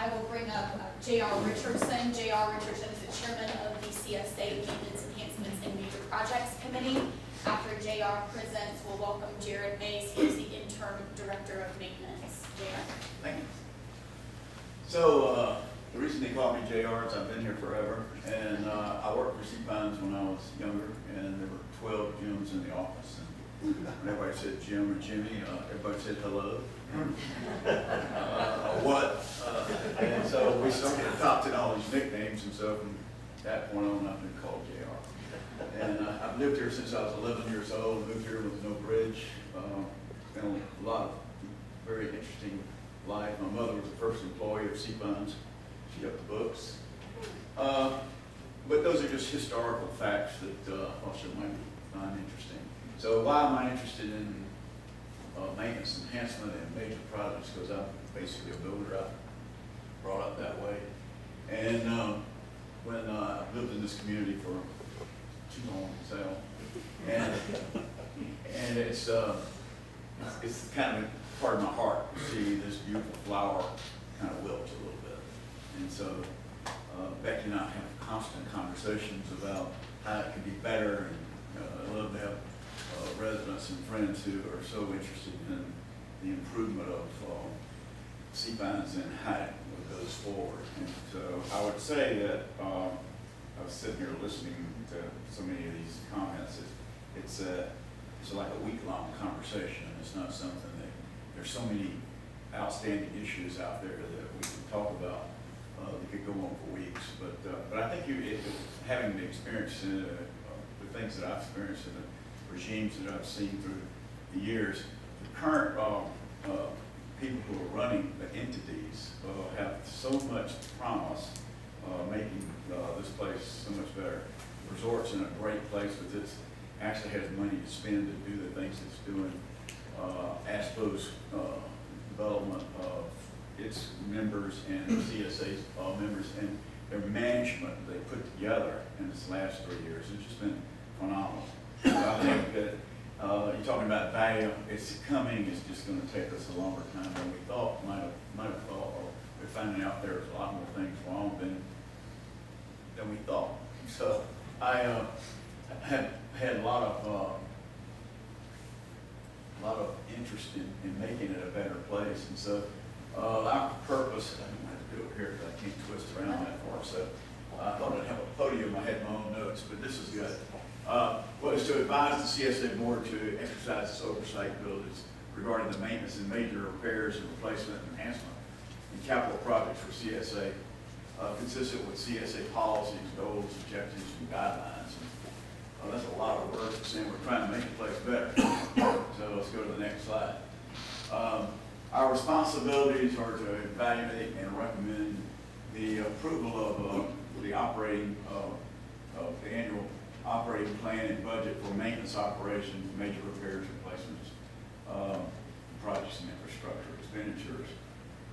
I will bring up J.R. Richardson. J.R. Richardson is the chairman of the CSA Maintenance Enhancements and Major Projects Committee. After J.R. presents, we'll welcome Jared Mays. He is the interim director of maintenance. J.R. Thank you. So the reason they call me JR is I've been here forever, and I worked for Seapines when I was younger, and there were 12 Jims in the office. And when everybody said Jim or Jimmy, everybody said hello. What? And so we started adopting all these nicknames, and so from that point on, I've been called JR. And I've lived here since I was 11 years old. Moved here with no bridge. Spent a lot of very interesting life. My mother was the first employee of Seapines. She got the books. But those are just historical facts that also might find interesting. So why am I interested in maintenance enhancement and major projects? Because I'm basically a builder. I brought up that way. And when I lived in this community for too long to tell, and it's kind of part of my heart to see this beautiful flower kind of wilt a little bit. And so Becky and I have constant conversations about how it could be better, and I love to have residents and friends who are so interested in the improvement of Seapines and how it goes forward. And so I would say that I was sitting here listening to so many of these comments. It's like a week-long conversation. It's not something that there's so many outstanding issues out there that we can talk about that could go on for weeks. But I think having the experience in the things that I've experienced in the regimes that I've seen through the years, the current people who are running the entities have so much promise, making this place so much better. The resort's in a great place with its actually has money to spend to do the things it's doing. ASPO's development of its members and CSA's members and their management they put together in this last 3 years has just been phenomenal. So I think that you're talking about value. It's coming. It's just going to take us a longer time than we thought. Might have thought. Or we're finding out there's a lot more things wrong than we thought. So I had a lot of interest in making it a better place, and so our purpose. I don't have to do it here because I can't twist around that far. So I thought I'd have a podium. I had my own notes, but this is good. Was to advise the CSA Board to exercise its oversight abilities regarding the maintenance and major repairs and replacement and enhancement and capital projects for CSA, consistent with CSA policies, goals, objectives, and guidelines. And, that's a lot of words for saying we're trying to make the place better. So let's go to the next slide. Our responsibilities are to evaluate and recommend the approval of the operating of the annual operating plan and budget for maintenance operations, major repairs, replacements, projects and infrastructure expenditures.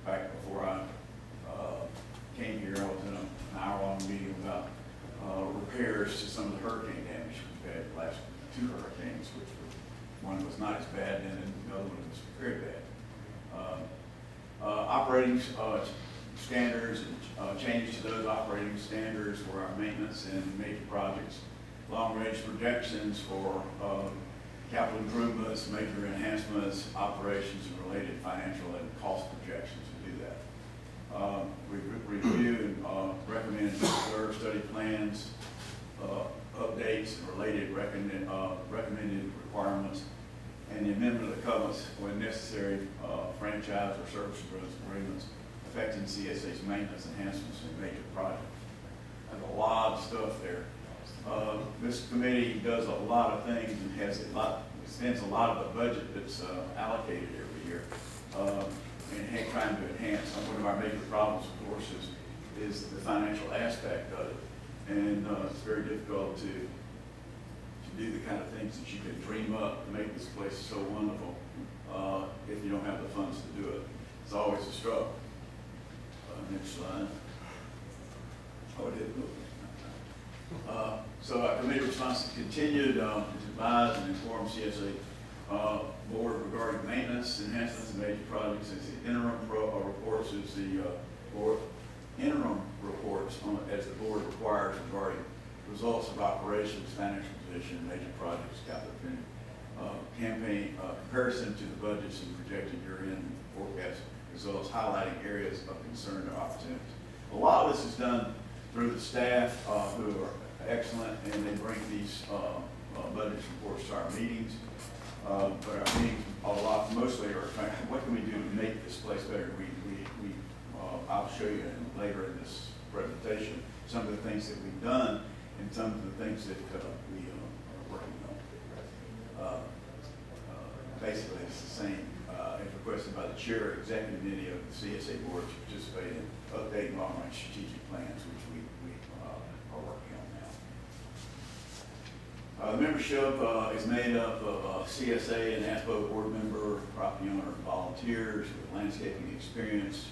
Back before I came here, I was in an hour-long meeting about repairs to some of the hurricane damage we've had the last 2 hurricanes, which one was not as bad and the other one was very bad. Operating standards and changes to those operating standards for our maintenance and major projects. Long-range projections for capital improvements, major enhancements, operations, and related financial and cost projections to do that. We review and recommend reserve study plans, updates, and related recommended requirements, and the amendment of the covenants when necessary, franchise or service agreements affecting CSA's maintenance, enhancements, and major projects. There's a lot of stuff there. This committee does a lot of things and spends a lot of the budget that's allocated every year and trying to enhance. One of our major problems, of course, is the financial aspect of it, and it's very difficult to do the kind of things that you can dream up to make this place so wonderful if you don't have the funds to do it. It's always a struggle. Next slide. Oh, it did move. So our committee response continued to advise and inform CSA Board regarding maintenance, enhancements, and major projects. As the interim reports is the interim reports as the board requires regarding results of operations, financial position, major projects, capital campaign, comparison to the budgets and projected year-end forecast results, highlighting areas of concern or opportunities. A lot of this is done through the staff who are excellent, and they bring these budget reports to our meetings. But our meetings mostly are trying, what can we do to make this place better? I'll show you later in this presentation some of the things that we've done and some of the things that we are working on. Basically, it's the same as requested by the chair, executive committee of the CSA board to participate in updating long-range strategic plans, which we are working on now. The membership is made up of CSA and ASBO board member, property owner, volunteers with landscaping experience,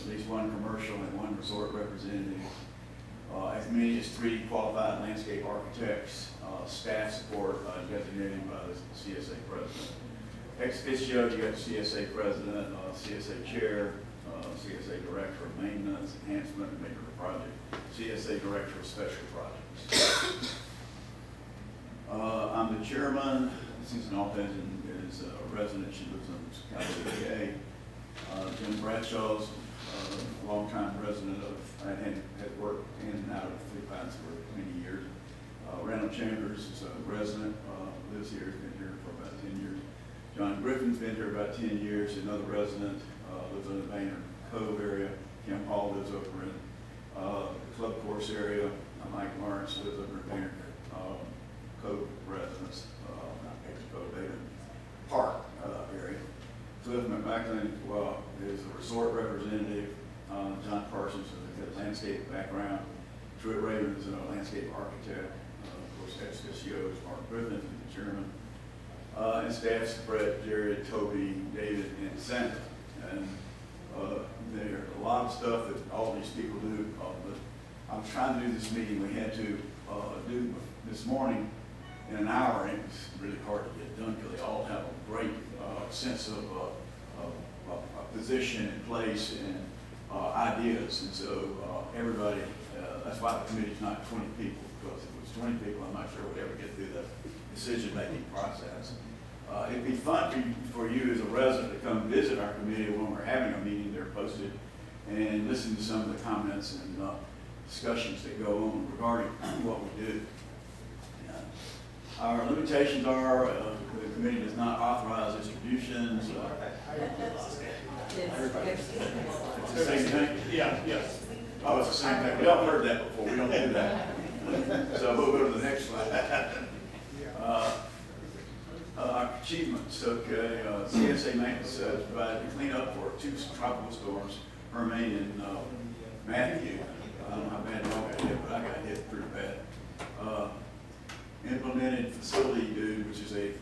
at least one commercial and one resort representative, as many as 3 qualified landscape architects, staff support designated by the CSA president. Ex officio, you got the CSA president, CSA chair, CSA director of maintenance, enhancement, and maker of project, CSA director of special projects. I'm the chairman. Susan Alpez is a resident. She lives in California. Jim Bradshaw's a longtime resident of, and has worked in and out of Three Pines for many years. Randall Chambers is a resident, lives here, has been here for about 10 years. John Griffin's been here about 10 years, another resident, lives in the Baynard Cove area. Kim Hall lives over in the Club Course area. Mike Lawrence lives over in Baynard Cove residents, not Baynard Park area. Cliff McMacklin is a resort representative. John Parsons has a landscape background. Truett Raven is a landscape architect. Of course, ex officio is Mark Griffin, the chairman. And staff's Brett, Jared, Toby, David, and Sandra. And there's a lot of stuff that all these people do. But I'm trying to do this meeting we had to do this morning in an hour, and it was really hard to get done because they all have a great sense of position and place and ideas. And so everybody, that's why the committee's not 20 people, because if it was 20 people, I'm not sure we'd ever get through the decision-making process. It'd be fun for you as a resident to come visit our committee when we're having a meeting. They're posted, and listen to some of the comments and discussions that go on regarding what we do. Our limitations are the committee does not authorize distributions. It's the same thing? Yeah, yes. Oh, it's the same thing. We all heard that before. We don't do that. So we'll go to the next slide. Our achievements, okay. CSA Maintenance provided cleanup for 2 tropical storms, Hermine and Matthew. I don't know how bad y'all got hit, but I got hit pretty bad. Implemented Facility Dude, which is a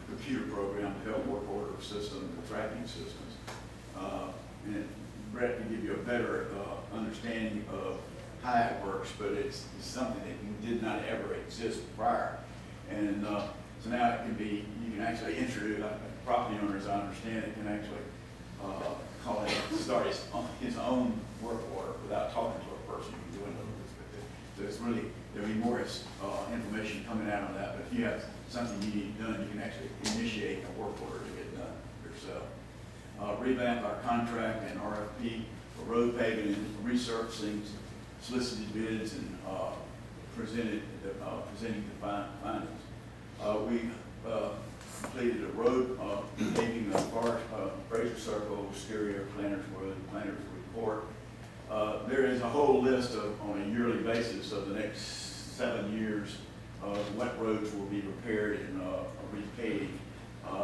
computer program to help work order system, the tracking systems. And Brett can give you a better understanding of how it works, but it's something that did not ever exist prior. And so now it can be, you can actually introduce, property owners, I understand it, can actually call it, start his own work order without talking to a person who's doing it. So it's really, there'll be more information coming out on that, but if you have something you need done, you can actually initiate a work order to get done yourself. Revamp our contract and RFP for road paving and resurfacing, solicited bids, and presenting the findings. We completed a road paving of Fraser Circle, Styria, Planters Report. There is a whole list on a yearly basis of the next 7 years of what roads will be repaired and repaved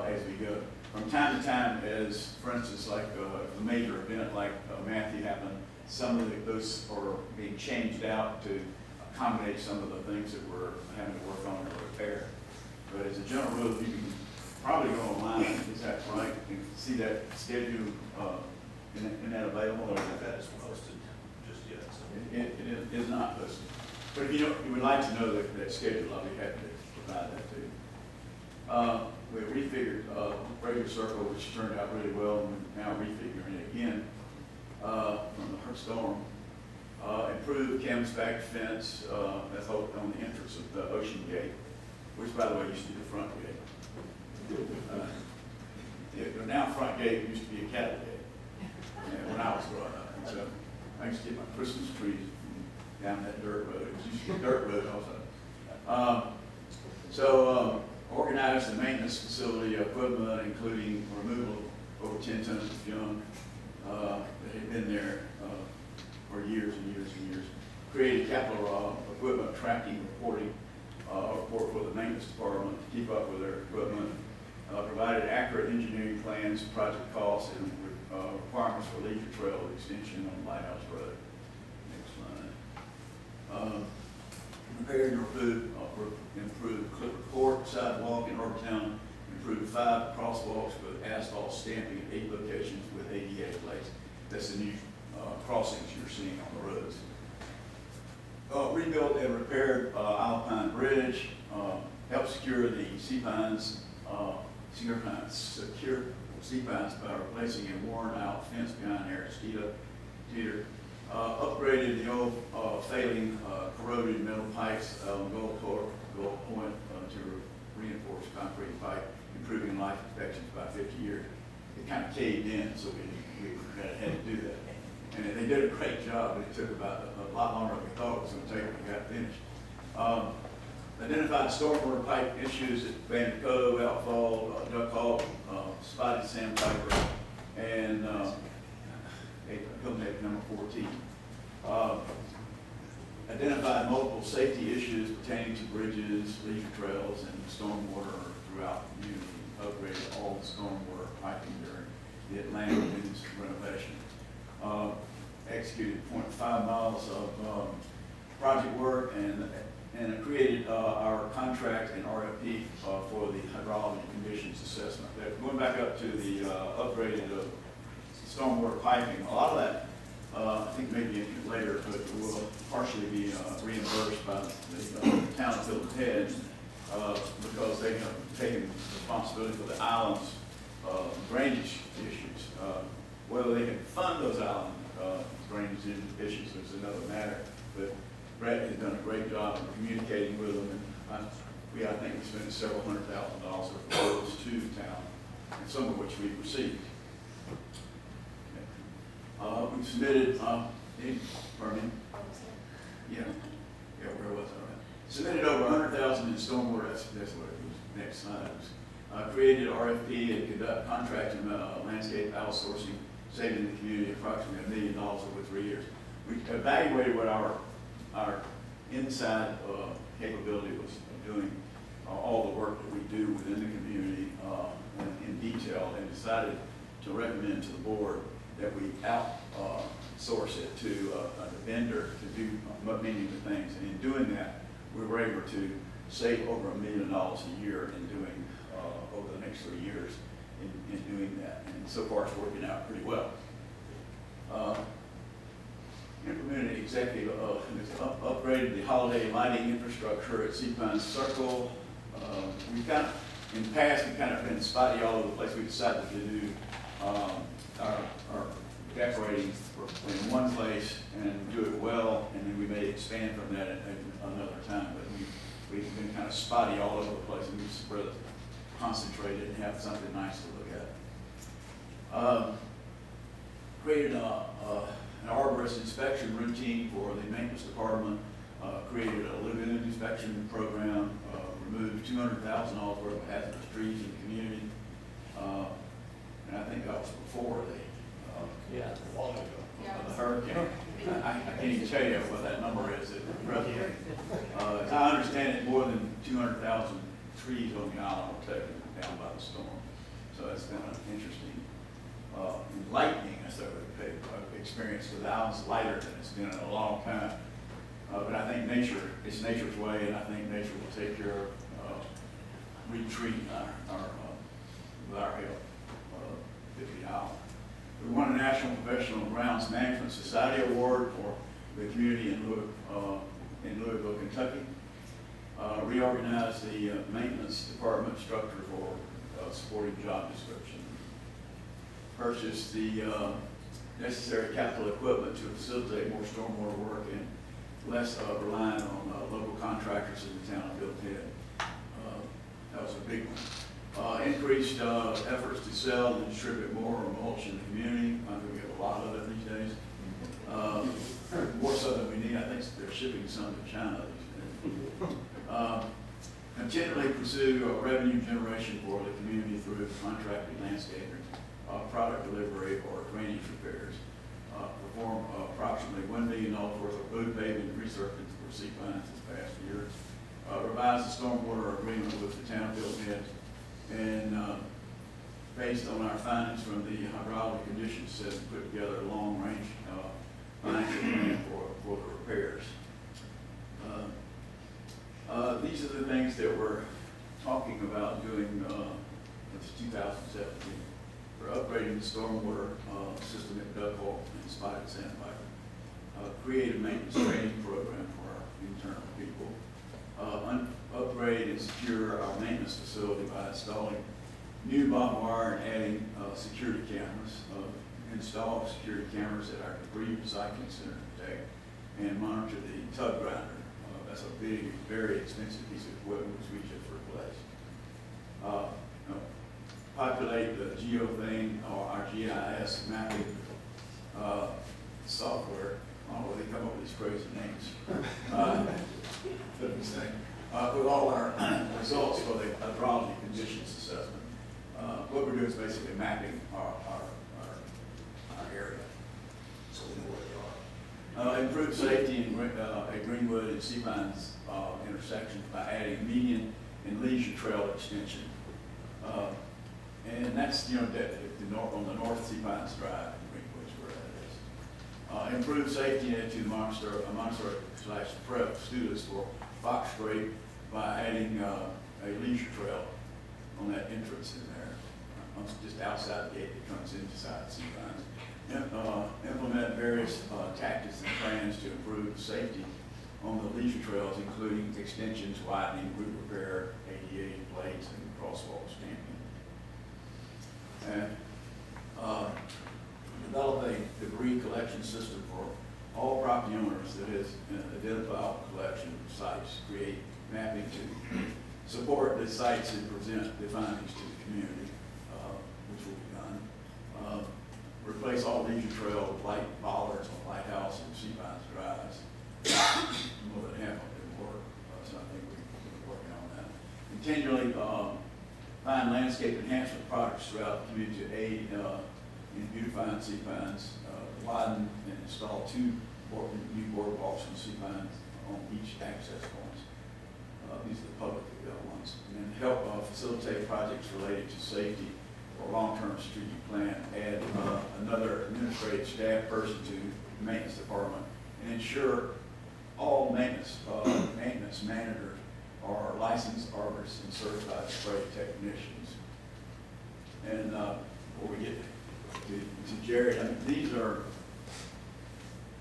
as we go. From time to time, as for instance, like a major event like Matthew happened, some of those are being changed out to accommodate some of the things that we're having to work on or repair. But as a general rule, you can probably go online, is that right? You can see that schedule, isn't that available? Or That is posted just yet. So. It is not posted. But if you would like to know that schedule, I'll be happy to provide that to you. We refigured Fraser Circle, which turned out really well, and we're now refiguring it again. from the storm. Improved canvas-back fence, that's on the entrance of the Ocean Gate, which by the way used to be the front gate. The now front gate used to be a cattle gate when I was growing up. And so I used to get my Christmas trees down that dirt road. It was used to be a dirt road also. Organized the maintenance facility equipment, including removal of over 10 tons of junk that had been there for years and years and years. Created capital equipment tracking reporting report for the maintenance department to keep up with their equipment. Provided accurate engineering plans, project costs, and requirements for leisure trail extension on Lighthouse Road. Next line. Repaired and improved Clipper Court sidewalk in Ortown. Improved 5 crosswalks with asphalt stamping at 8 locations with ADA plates. That's the new crossings you're seeing on the roads. Rebuilt and repaired Alpine Bridge. Helped secure the secure sea pines by replacing a worn-out fence behind Eric's Teeter. Upgraded the old failing corroded metal pipes on Gold Point to reinforce concrete pipe, improving life expectancy by 50 years. It kind of caved in, so we had to do that. And they did a great job, but it took about a lot longer than we thought it was going to take when we got finished. Identified stormwater pipe issues at Bandit Cove, Outfall, Duck Hawk, Spotted Sandpiper, and Hilton Head number 14. Identified multiple safety issues pertaining to bridges, leisure trails, and stormwater throughout the community. Upgraded all the stormwater piping during the Atlanta Lagoon's renovation. Executed 0.5 miles of project work and created our contract and RFP for the hydrology conditions assessment. Going back up to the upgraded stormwater piping, a lot of that I think maybe later, but will partially be reimbursed by the Town of Hilton Head because they have taken responsibility for the island's drainage issues. Whether they can fund those island drainage issues is another matter, but Brett has done a great job of communicating with them, and I think we spent several $100,000 of those to the town, and some of which we've received. We submitted, pardon me? Yeah, where was I? Submitted over 100,000 in stormwater, that's what it was, next slide. Created RFP and conduct contract and landscape outsourcing, saving the community approximately $1 million over 3 years. We evaluated what our inside capability was doing all the work that we do within the community in detail, and decided to recommend to the board that we outsource it to a vendor to do many of the things. And in doing that, we were able to save over $1 million a year in doing over the next 3 years in doing that. And so far, it's working out pretty well. Implemented executive upgraded the holiday lighting infrastructure at Sea Pines Circle. We kind of, in the past, we kind of been spotty all over the place. We decided to do our decorating in one place and do it well, and then we may expand from that at another time. But we've been kind of spotty all over the place, and we just rather concentrate it and have something nice to look at. Created an arborist inspection routine for the maintenance department, created a lagoon inspection program, removed $200,000 worth of hazardous trees in the community. And I think that was before the hurricane. I can't even tell you what that number is. As I understand it, more than 200,000 trees on the island were taken down by the storm. So it's been an interesting, enlightening experience. With the island's lighter than it's been in a long time. But I think it's nature's way, and I think nature will take care of retreating with our help at the island. We won a National Professional Grounds Management Society Award for the community in Louisville, Kentucky. Reorganized the maintenance department structure for supporting job description. Purchased the necessary capital equipment to facilitate more stormwater work and less reliant on local contractors in the Town of Hilton Head. That was a big one. Increased efforts to sell and distribute more mulch in the community. I think we have a lot of it these days. More so than we need. I think they're shipping some to China these days. Continually pursue revenue generation for the community through contracted landscaping, product delivery, or drainage repairs. Perform approximately $1 million worth of road paving and resurfacing for C-Pines this past year. Revise the stormwater agreement with the Town of Hilton Head, and based on our findings from the hydraulic condition study, put together a long-range financial plan for the repairs. These are the things that we're talking about doing this 2017. We're upgrading the stormwater system at Duck Hole and Spotted Sandpiper. Create a maintenance training program for our internal people. Upgrade and secure our maintenance facility by installing new barbed wire and adding security cameras. Install security cameras at our debris recycling center today, and monitor the tub grinder. That's a big, very expensive piece of equipment which we just replaced. Populate the GeoThing, or our GIS mapping software. I don't know where they come up with these crazy names. With all our results for the hydrology conditions assessment. What we're doing is basically mapping our area, so we know where they are. Improve safety in at Greenwood and C-Pines intersections by adding median and leisure trail extension. And that's, you know, on the north C-Pines Drive in Greenwood is where that is. Improve safety into the Montessori/prep students for Fox Scrape by adding a leisure trail on that entrance in there, just outside the gate that comes inside C-Pines. Implement various tactics and plans to improve safety on the leisure trails, including extensions, widening, route repair, ADA plates, and crosswalk stamping. And develop a debris collection system for all property owners that is identifiable collection sites. Create mapping to support the sites and present the findings to the community, which will be done. Replace all leisure trail with light bollards on Lighthouse and C-Pines drives. More than half of them work, so I think we're working on that. Continually find landscape enhancement projects throughout the community to aid in beautifying C-Pines. Widen and install 2 new boardwalks on C-Pines on each access points. These are the public ones. And then help facilitate projects related to safety or long-term strategic plan. Add another administrative staff person to the maintenance department, and ensure all maintenance managers are licensed arborists and certified spray technicians. And before we get to Jared, I mean, these are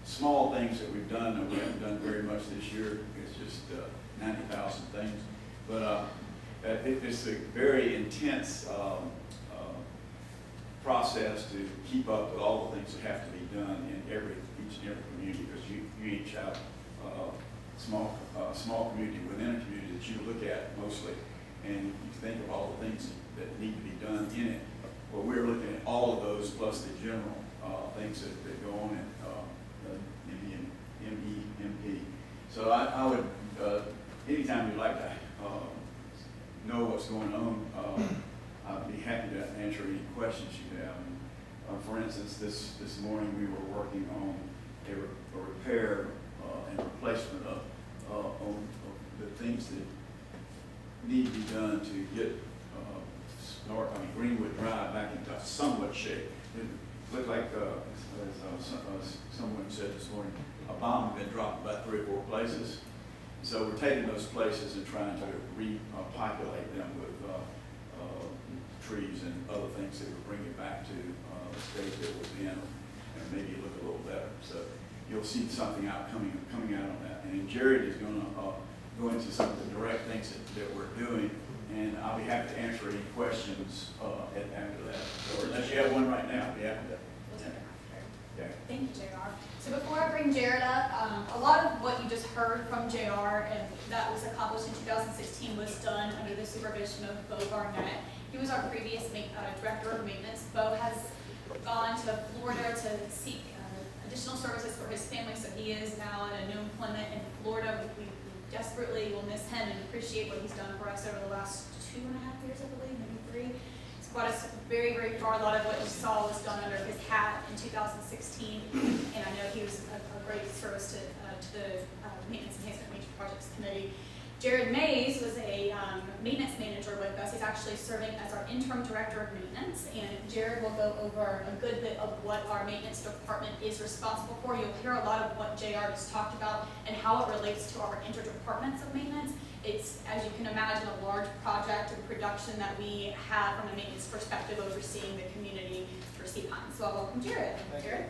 small things that we've done, and we haven't done very much this year. It's just 90,000 things. But it's a very intense process to keep up with all the things that have to be done in each and every community, because you each have small community within a community that you look at mostly, and you think of all the things that need to be done in it. Well, we're looking at all of those plus the general things that go on in MP. So I would, anytime you'd like to know what's going on, I'd be happy to answer any questions you have. For instance, this morning we were working on a repair and replacement of the things that need to be done to get Greenwood Drive back into somewhat shape. It looked like, as someone said this morning, a bomb had been dropped about 3 or 4 places. So we're taking those places and trying to repopulate them with trees and other things that would bring it back to the state that it was in, and maybe look a little better. So you'll see something coming out on that. And then Jared is going to go into some of the direct things that we're doing, and I'll be happy to answer any questions after that. Or unless you have one right now, I'll be happy to. So before I bring Jared up, a lot of what you just heard from JR and that was accomplished in 2016 was done under the supervision of Bo Barnett. He was our previous director of maintenance. Bo has gone to Florida to seek additional services for his family, so he is now in a new employment in Florida. We desperately will miss him and appreciate what he's done for us over the last 2.5 years, I believe, maybe 3. He's brought us very, very far. A lot of what you saw was done under his hat in 2016, and I know he was a great service to the Maintenance Enhancement Major Projects Committee. Jared Mays was a maintenance manager with us. He's actually serving as our interim director of maintenance, and Jared will go over a good bit of what our maintenance department is responsible for. You'll hear a lot of what JR just talked about and how it relates to our interdepartments of maintenance. It's, as you can imagine, a large project and production that we have from a maintenance perspective overseeing the community for Seapine. So I'll welcome Jared. Thank you. Jared?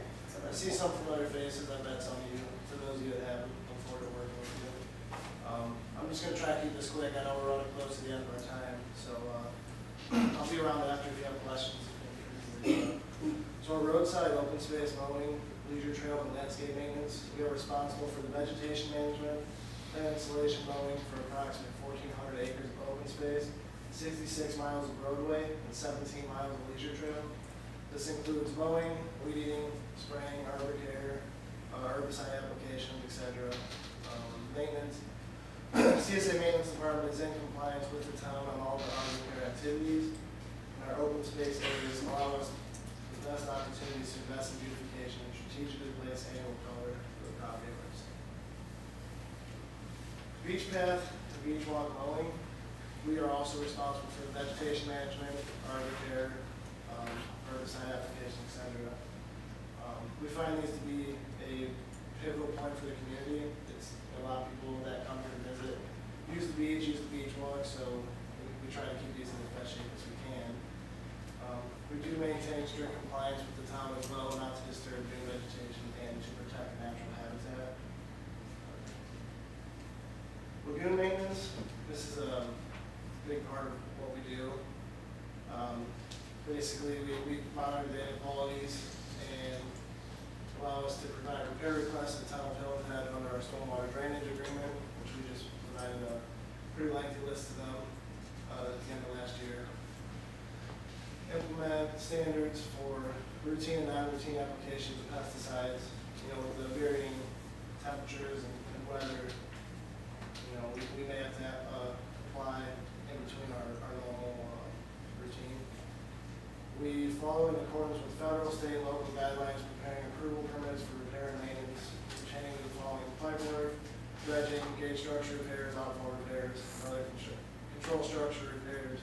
I see some familiar faces. I bet some of you, for those of you that haven't, look forward to working with you. I'm just going to try to keep this quick. I know we're running close to the end of our time, so I'll be around after if you have questions. So our roadside open space mowing, leisure trail, and landscape maintenance, we are responsible for the vegetation management, plant installation mowing for approximately 1,400 acres of open space, 66 miles of roadway, and 17 miles of leisure trail. This includes mowing, weed eating, spraying, arbor care, herbicide applications, etc. Maintenance. CSA Maintenance Department is in compliance with the town on all the arbor care activities, and our open space areas allow us the best opportunities to invest in beautification and strategically place annual color for the property owners. Beach path to beach walk mowing. We are also responsible for the vegetation management, arbor care, herbicide application, etc. We find these to be a pivotal point for the community. It's a lot of people that come here to visit, use the beach walk, so we try to keep these in the best shape as we can. We do maintain strict compliance with the town as well, not to disturb new vegetation and to protect natural habitat. Lagoon maintenance, this is a big part of what we do. Basically, we monitor the inequalities and allow us to provide repair requests to Town of Hilton Head under our stormwater drainage agreement, which we just provided a pretty lengthy list to them at the end of last year. Implement standards for routine and non-routine applications of pesticides. You know, with the varying temperatures and weather, you know, we may have to apply in between our normal routine. We follow in accordance with federal, state, and local guidelines, preparing approval permits for repair and maintenance pertaining to the following pipe work, dredging, gauge structure repairs, outfall repairs, and other control structure repairs,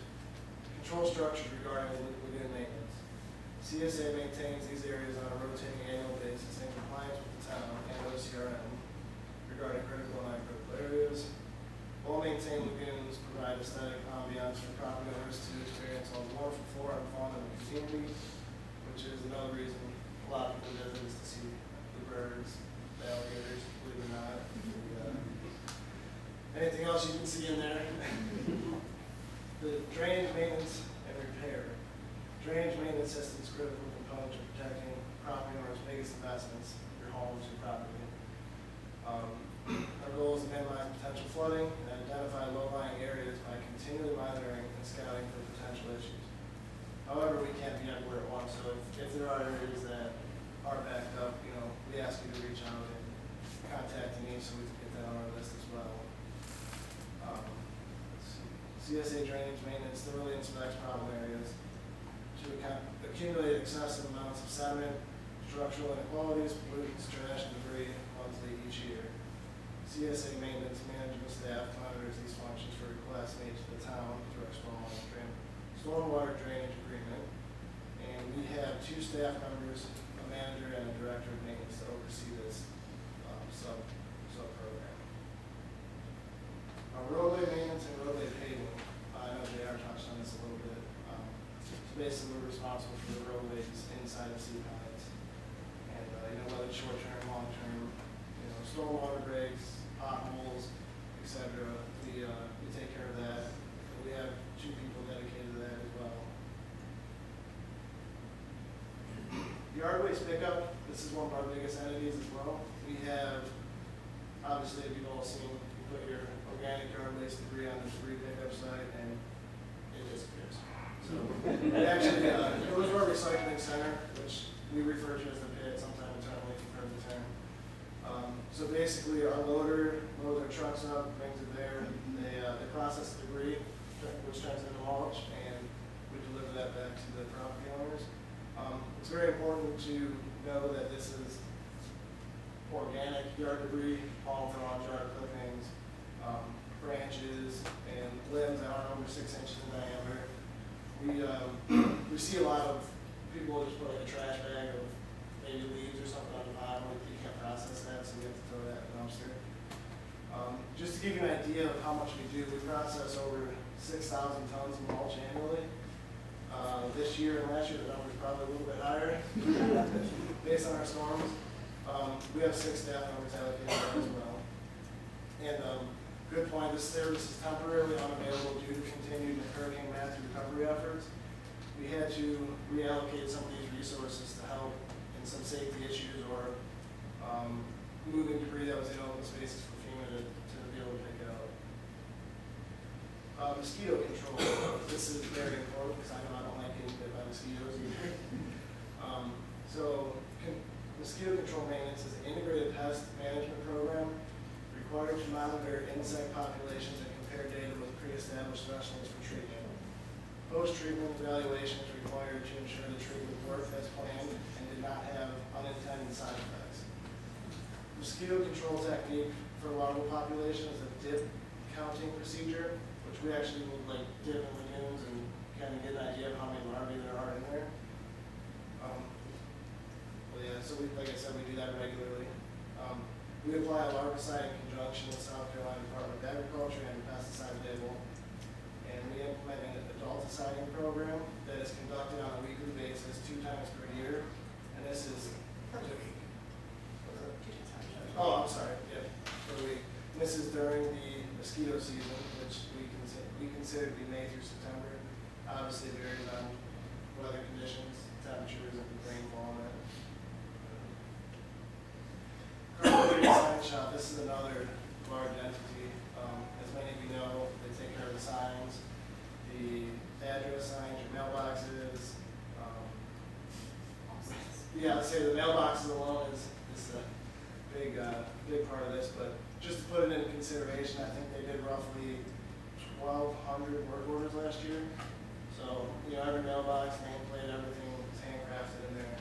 control structures regarding lagoon maintenance. CSA maintains these areas on a rotating annual basis in compliance with the town and OCRM regarding critical and non-critical areas. Well-maintained lagoons provide aesthetic ambiance for property owners to experience all the wonderful flora and fauna in the community, which is another reason a lot of people visit is to see the birds, the alligators, believe it or not. Anything else you can see in there? The drainage maintenance and repair. Drainage maintenance system is a critical component to protecting property owners' biggest investments, your homes, your property. Our goal is to minimize potential flooding and identify low-lying areas by continually monitoring and scouting for potential issues. However, we can't be everywhere at once, so if there are areas that are backed up, you know, we ask you to reach out and contact me so we can get that on our list as well. CSA drainage maintenance thoroughly inspects problem areas to accumulate excessive amounts of sediment, structural inequalities, pollutants, trash, and debris monthly each year. CSA maintenance management staff monitors these functions for requests made to the town through our stormwater drainage agreement. And we have 2 staff members, a manager and a director of maintenance to oversee this sub-program. Our roadway maintenance and roadway paving, I know JR touched on this a little bit. So basically we're responsible for the roadways inside of Seapines. And whether it's short-term, long-term, stormwater breaks, potholes, etc. We take care of that. We have 2 people dedicated to that as well. The Yard waste pickup, this is one of our biggest entities as well. We have, obviously, if you've all seen, you put your organic yard waste debris on the debris pickup site and it disappears. So, we actually, it was our recycling center, which we refer to as the pit, sometimes internally you've heard the term. So basically, our loader loads our trucks up, brings it there, they process the debris, which turns into mulch, and we deliver that back to the property owners. It's very important to know that this is organic yard debris, palm fronds, yard clippings, branches, and limbs that aren't over 6 inches in diameter. We see a lot of people just put like a trash bag of maybe leaves or something on the bottom, you can't process that, so we have to throw that in the dumpster. Just to give you an idea of how much we do, we process over 6,000 tons of mulch annually. This year and last year, the number is probably a little bit higher based on our storms. We have 6 staff members allocated as well. And good point, this service is temporarily unavailable due to continued Hurricane Matthew recovery efforts. We had to reallocate some of these resources to help in some safety issues or moving debris that was in open spaces for FEMA to be able to pick it up. Mosquito control, this is very important because I know I don't like getting bit by mosquitoes either. Mosquito control maintenance is an integrated pest management program required to monitor insect populations and compare data with pre-established thresholds for treatment. Post-treatment evaluation is required to ensure the treatment worked as planned and did not have unintended side effects. Mosquito control technique for larval population is a dip counting procedure, which we actually would like dip in lagoons and kind of get an idea of how many larvae there are in there. So like I said, we do that regularly. We apply a larvicide in conjunction with South Carolina Department of Agriculture and pesticide label. And we implement an adulticiding program that is conducted on a weekly basis 2 times per year. And this is per week. Oh, I'm sorry. Yeah, per week. And this is during the mosquito season, which we consider to be May through September. Obviously, it varies on weather conditions, temperatures, and rainfall. Sign shop. This is another large entity. As many of you know, they take care of the signs, the address signs, your mailboxes. Let's say the mailboxes alone is a big part of this. But just to put it in consideration, I think they did roughly 1,200 work orders last year. So every mailbox, nameplate, everything is handcrafted in there.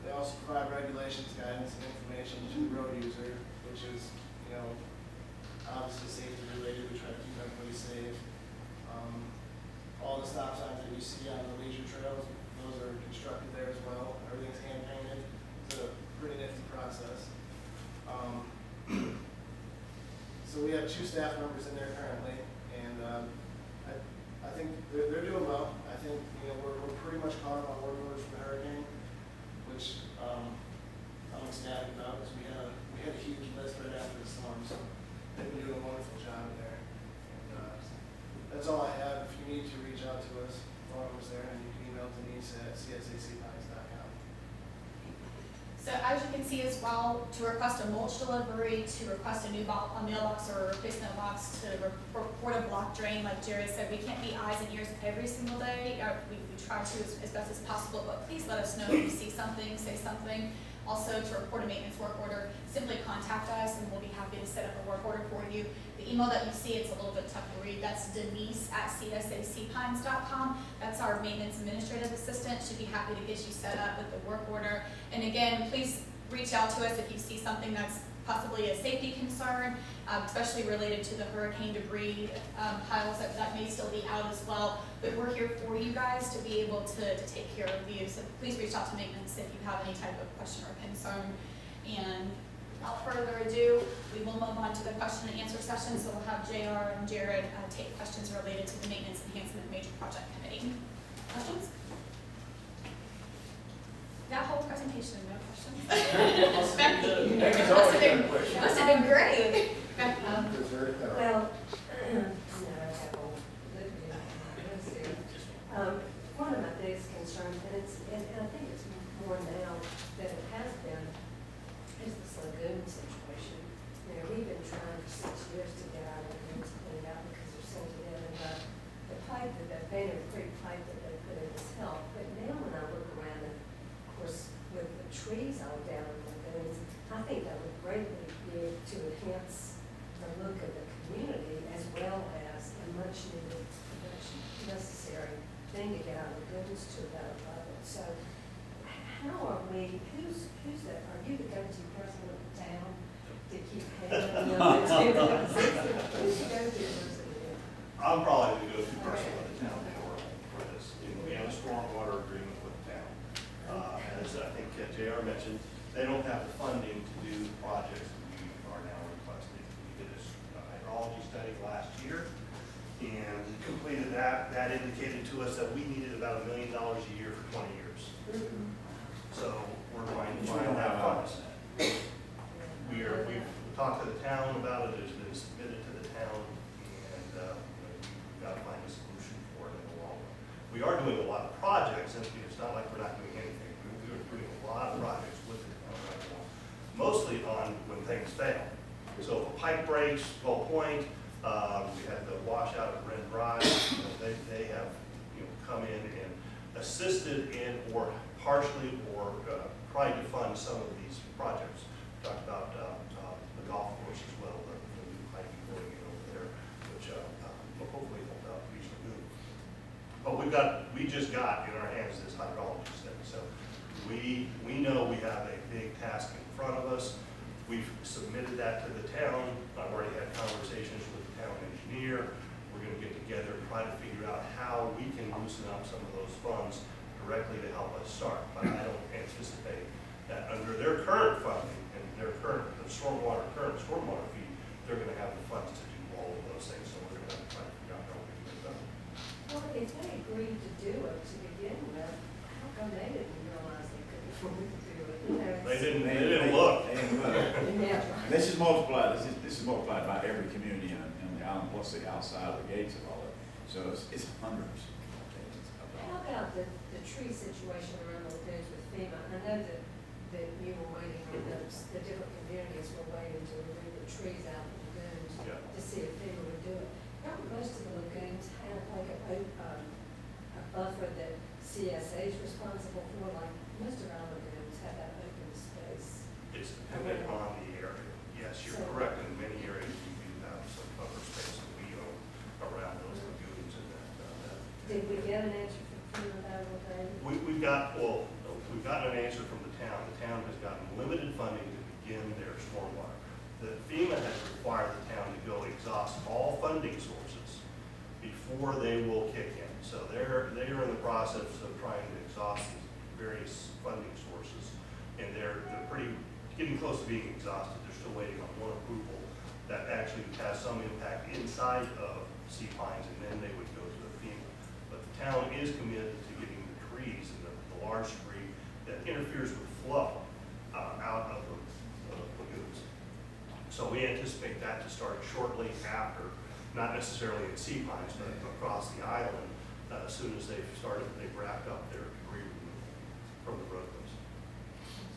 They also provide regulations, guidance, and information to the road user, which is, obviously safety related. We try to keep everybody safe. All the stop signs that you see on the leisure trails, those are constructed there as well. Everything's hand painted. It's a pretty nifty process. So we have 2 staff members in there currently, and I think they're doing well. I think we're pretty much caught up on work orders from the hurricane, which I'm ecstatic about because we had a huge list right after the storm, so they've been doing a wonderful job there. And that's all I have. If you need to reach out to us, phone number's there, and you can email Denise at csacpines.com. So as you can see as well, to request a mulch delivery, to request a new mailbox or a replacement box, to report a block drain, like Jerry said, we can't be eyes and ears every single day. We try to as best as possible, but please let us know if you see something, say something. Also, to report a maintenance work order, simply contact us and we'll be happy to set up a work order for you. The email that you see, it's a little bit tough to read. That's Denise at csacpines.com. That's our maintenance administrative assistant. She'd be happy to get you set up with the work order. And again, please reach out to us if you see something that's possibly a safety concern, especially related to the hurricane debris piles that may still be out as well. But we're here for you guys to be able to take care of you. So please reach out to maintenance if you have any type of question or concern. And without further ado, we will move on to the question and answer session. So we'll have JR and Jared take questions related to the Maintenance Enhancement Major Project Committee. Questions? That whole presentation, no questions? Becky, must have been great. Well, one of my biggest concern, and I think it's more now than it has been, is this lagoon situation. You know, we've been trying for 6 years to get our lagoons cleaned out because they're silted in, and the pipe that Banner Creek pipe that they put in has helped. But now when I look around, and of course, with the trees all down in the lagoons, I think that would greatly be able to enhance the look of the community as well as a much needed, much necessary thing to get our lagoons to a better level. So how are we, who's the, are you the go-to person of the town to keep handling those? Who's the go-to person? I'm probably the go-to person of the town for this. You know, we have a stormwater agreement with the town. As I think JR mentioned, they don't have the funding to do the projects that we are now requesting. We did a hydrology study last year and completed that. That indicated to us that we needed about $1 million a year for 20 years. So we're going to find that funds. We've talked to the town about it, it's been submitted to the town, and we've got to find a solution for it in the long run. We are doing a lot of projects, and it's not like we're not doing anything. We are doing a lot of projects with the town right now, mostly on when things fail. So if a pipe breaks, Gull Point, we had the washout at Red Drive, they have come in and assisted in or partially or tried to fund some of these projects. We talked about the golf course as well, the new pipe going in over there, which will hopefully help out Beach Lagoon. But we just got in our hands this hydrology study, so we know we have a big task in front of us. We've submitted that to the town. I've already had conversations with the town engineer. We're going to get together and try to figure out how we can loosen up some of those funds directly to help us start. But I don't anticipate that under their current funding and their current stormwater fee, they're going to have the funds to do all of those things. So we're going to have to try to figure out how we can get it done. Well, if they agreed to do it to begin with, how come they didn't realize they couldn't afford to do it? You know, They didn't look. Yeah. This is multiplied by every community on the island, plus the outside of the gates of all that. So it's hundreds. How about the tree situation around the lagoons with FEMA? I know that you were waiting on those, the different communities were waiting to remove the trees out of the lagoons to see if FEMA would do it. Don't most of the lagoons have like a buffer that CSA is responsible for? Like most of our lagoons have that open space. It's dependent on the area. Yes, you're correct. In many areas, we do have some buffer space that we own around those lagoons and that. Did we get an answer from FEMA about what they? We've gotten an answer from the town. The town has gotten limited funding to begin their stormwater. The FEMA has required the town to go exhaust all funding sources before they will kick in. So they are in the process of trying to exhaust these various funding sources, and they're getting close to being exhausted. They're still waiting on one approval that actually has some impact inside of Sea Pines, and then they would go to the FEMA. But the town is committed to getting the trees and the large tree that interferes with flow out of the lagoons. So we anticipate that to start shortly after, not necessarily in Sea Pines, but across the island, as soon as they've wrapped up their debris removal from the roadways.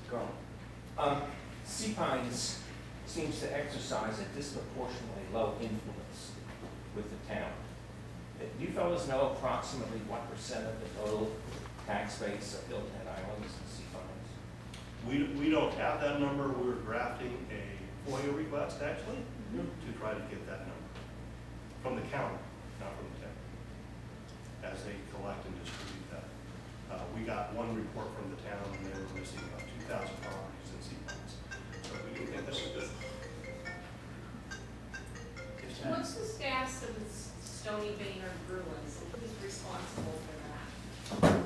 Carl. Sea Pines seems to exercise a disproportionately low influence with the town. Do you fellows know approximately what % of the total tax base of Hilton Head Island is in Sea Pines? We don't have that number. We're drafting a FOIA request actually to try to get that number from the county, not from the town, as they collect and distribute that. We got one report from the town, and they were missing about 2,000 properties in Sea Pines. So we do think this is good. What's the status of the Stony Baynard ruins, and who's responsible for that?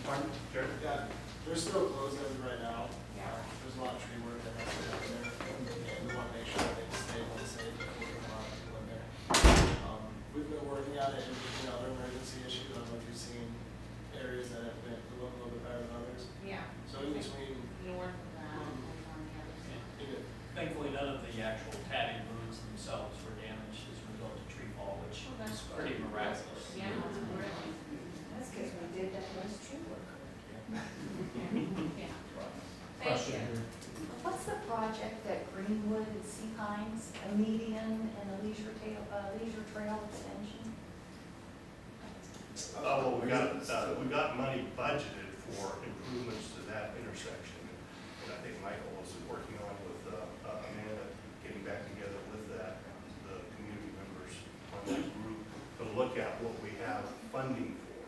Pardon, Jared? Yeah, they're still closed as of right now. Yeah. There's a lot of tree work that has to happen there, and we want to make sure that it's stable and safe before we come out and go in there. We've been working on it, and other emergency issues. I don't know if you've seen areas that have been a little bit better than others. Yeah. So in between, North of that, and on the other side. Thankfully, none of the actual tatting ruins themselves were damaged as a result of tree fall, which Oh, that's is pretty good. miraculous. Yeah, that's great. That's Pines, a median and a leisure trail extension? Well, we got money budgeted for improvements to that intersection. And I think Michael was working on with Amanda, getting back together with the community members on that group to look at what we have funding for,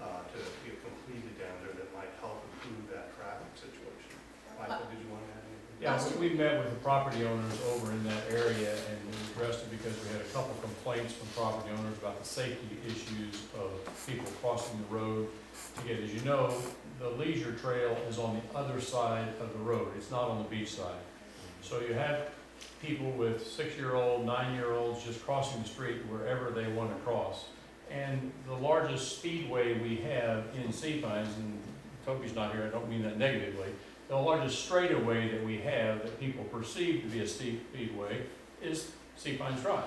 to get completed down there that might help improve that traffic situation. Michael, did you want to add anything? Yeah, we met with the property owners over in that area and we addressed it because we had a couple complaints from property owners about the safety issues of people crossing the road to get, as you know, the leisure trail is on the other side of the road. It's not on the beach side. So you have people with 6-year-old, 9-year-olds just crossing the street wherever they want to cross. And the largest speedway we have in Sea Pines, and Toby's not here, I don't mean that negatively, the largest straightaway that we have that people perceive to be a speedway is Sea Pines Drive.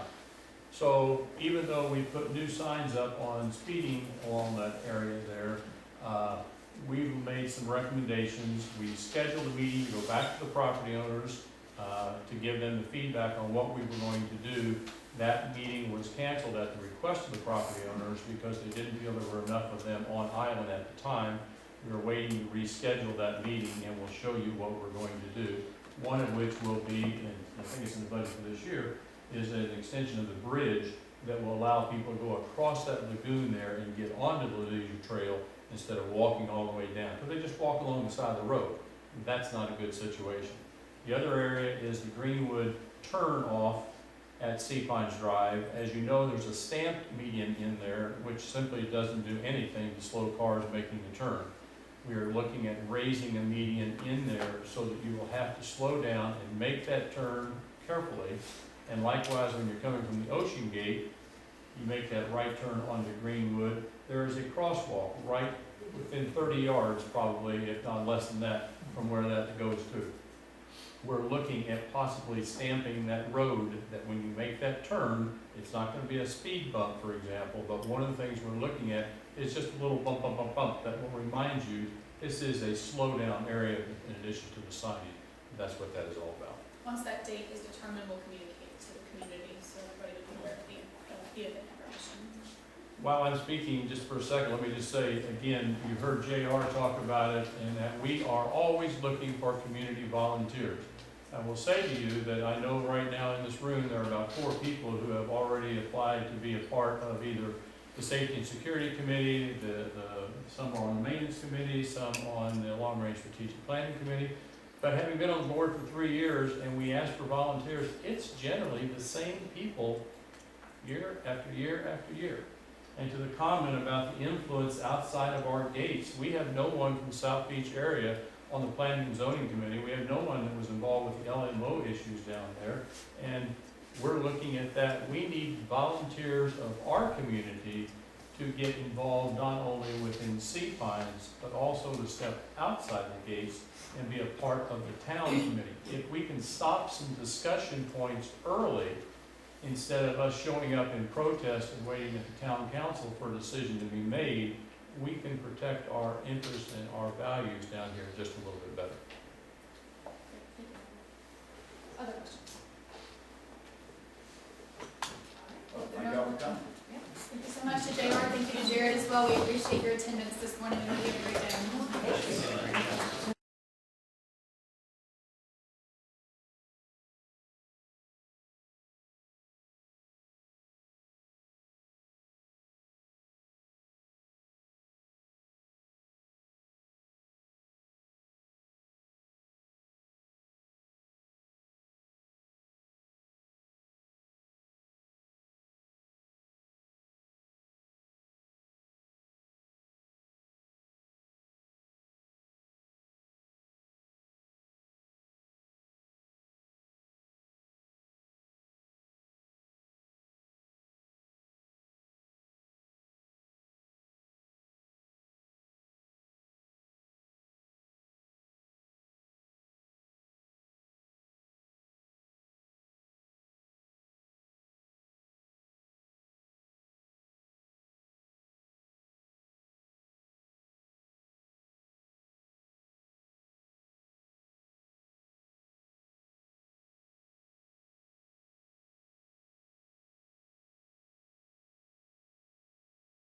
So even though we put new signs up on speeding along that area there, we've made some recommendations. We scheduled a meeting to go back to the property owners to give them the feedback on what we were going to do. That meeting was canceled at the request of the property owners because they didn't feel there were enough of them on island at the time. We are waiting to reschedule that meeting and we'll show you what we're going to do. One of which will be, and I think it's in the budget for this year, is an extension of the bridge that will allow people to go across that lagoon there and get onto the leisure trail instead of walking all the way down. Because they just walk along the side of the road. That's not a good situation. The other area is the Greenwood turn off at Sea Pines Drive. As you know, there's a stamped median in there which simply doesn't do anything to slow cars making the turn. We are looking at raising a median in there so that you will have to slow down and make that turn carefully. And likewise, when you're coming from the Ocean Gate, you make that right turn onto Greenwood. There is a crosswalk right within 30 yards probably, if not less than that, from where that goes to. We're looking at possibly stamping that road that when you make that turn, it's not going to be a speed bump, for example, but one of the things we're looking at is just a little bump, bump, bump, bump that will remind you this is a slow down area in addition to the signing. That's what that is all about. Once that date is determined, we'll communicate to the community so everybody will be aware of the event information. While I'm speaking, just for a second, let me just say, again, you heard JR talk about it, and that we are always looking for community volunteers. I will say to you that I know right now in this room, there are about 4 people who have already applied to be a part of either the Safety and Security Committee, some are on the Maintenance Committee, some on the Long Range Strategic Planning Committee. But having been on the board for 3 years and we ask for volunteers, it's generally the same people year after year after year. And to the comment about the influence outside of our gates, we have no one from South Beach area on the Planning and Zoning Committee. We have no one that was involved with the LMO issues down there. And we're looking at that. We need volunteers of our community to get involved not only within Sea Pines, but also to step outside the gates and be a part of the town committee. If we can stop some discussion points early, instead of us showing up in protest and waiting at the town council for a decision to be made, we can protect our interests and our values down here just a little bit better. Other questions? Thank y'all for coming. Yeah. Thank you so much to JR. Thank you to Jared as well. We appreciate your attendance this morning and hope you have a great day.